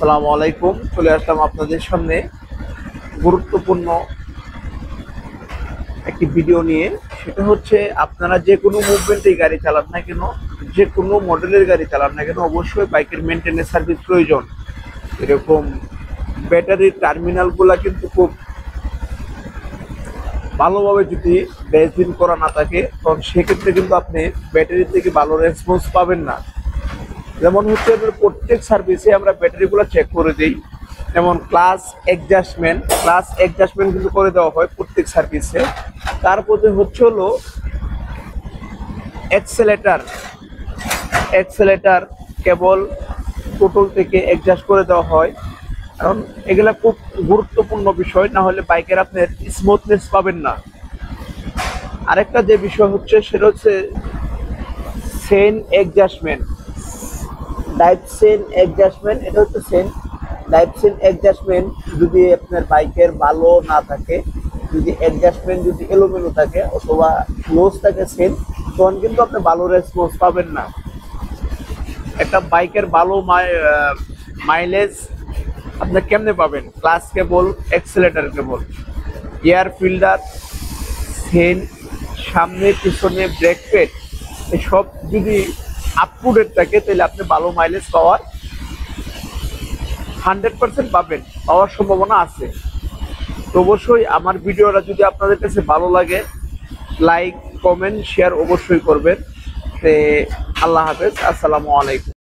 আসসালামু আলাইকুম। চলে আসলাম আপনাদের সামনে গুরুত্বপূর্ণ একটি ভিডিও নিয়ে। সেটা হচ্ছে, আপনারা যে কোনো মুভমেন্টেই গাড়ি চালান না কেন, যে কোনো মডেলের গাড়ি চালান না কেন, অবশ্যই বাইকের মেনটেনেন্স সার্ভিস প্রয়োজন। এরকম ব্যাটারির টার্মিনালগুলা কিন্তু খুব ভালোভাবে যদি বেসিন করা না থাকে, তখন সেক্ষেত্রে কিন্তু আপনি ব্যাটারি থেকে ভালো রেসপন্স পাবেন না। যেমন হচ্ছে, প্রত্যেক সার্ভিসে আমরা ব্যাটারিগুলো চেক করে দিই। যেমন ক্লাস এডজাস্টমেন্ট কিন্তু করে দেওয়া হয় প্রত্যেক সার্ভিসে। তারপরে হচ্ছে হলো এক্সেলেটার কেবল টোটল থেকে অ্যাডজাস্ট করে দেওয়া হয়, কারণ এগুলা খুব গুরুত্বপূর্ণ বিষয়, না হলে বাইকের আপনার স্মুথনেস পাবেন না। আরেকটা যে বিষয় হচ্ছে, সেটা হচ্ছে চেইন অ্যাডজাস্টমেন্ট, এটা হচ্ছে লাইফ চেইন অ্যাডজাস্টমেন্ট। যদি আপনার বাইকের ভালো না থাকে, যদি অ্যাডজাস্টমেন্ট যদি এলোমেলো থাকে অথবা লুজ থাকে চেইন, তখন কিন্তু আপনি ভালো রেসপন্স পাবেন না। একটা বাইকের ভালো মাইলেজ আপনি কেমনে পাবেন? ক্লাস কেবল, এক্সেলেটার কেবল, এয়ার ফিল্টার, চেইন, সামনে পিছনে ব্রেক প্যাড, এসব যদি আপ টু ডেট থাকে, তাহলে আপনি ভালো মাইলেজ পাওয়ার 100% পাওয়ার সম্ভাবনা আছে। তো অবশ্যই আমার ভিডিওটা যদি আপনাদের কাছে ভালো লাগে, লাইক, কমেন্ট, শেয়ার অবশ্যই করবেন। আল্লাহ হাফেজ, আসসালামু আলাইকুম।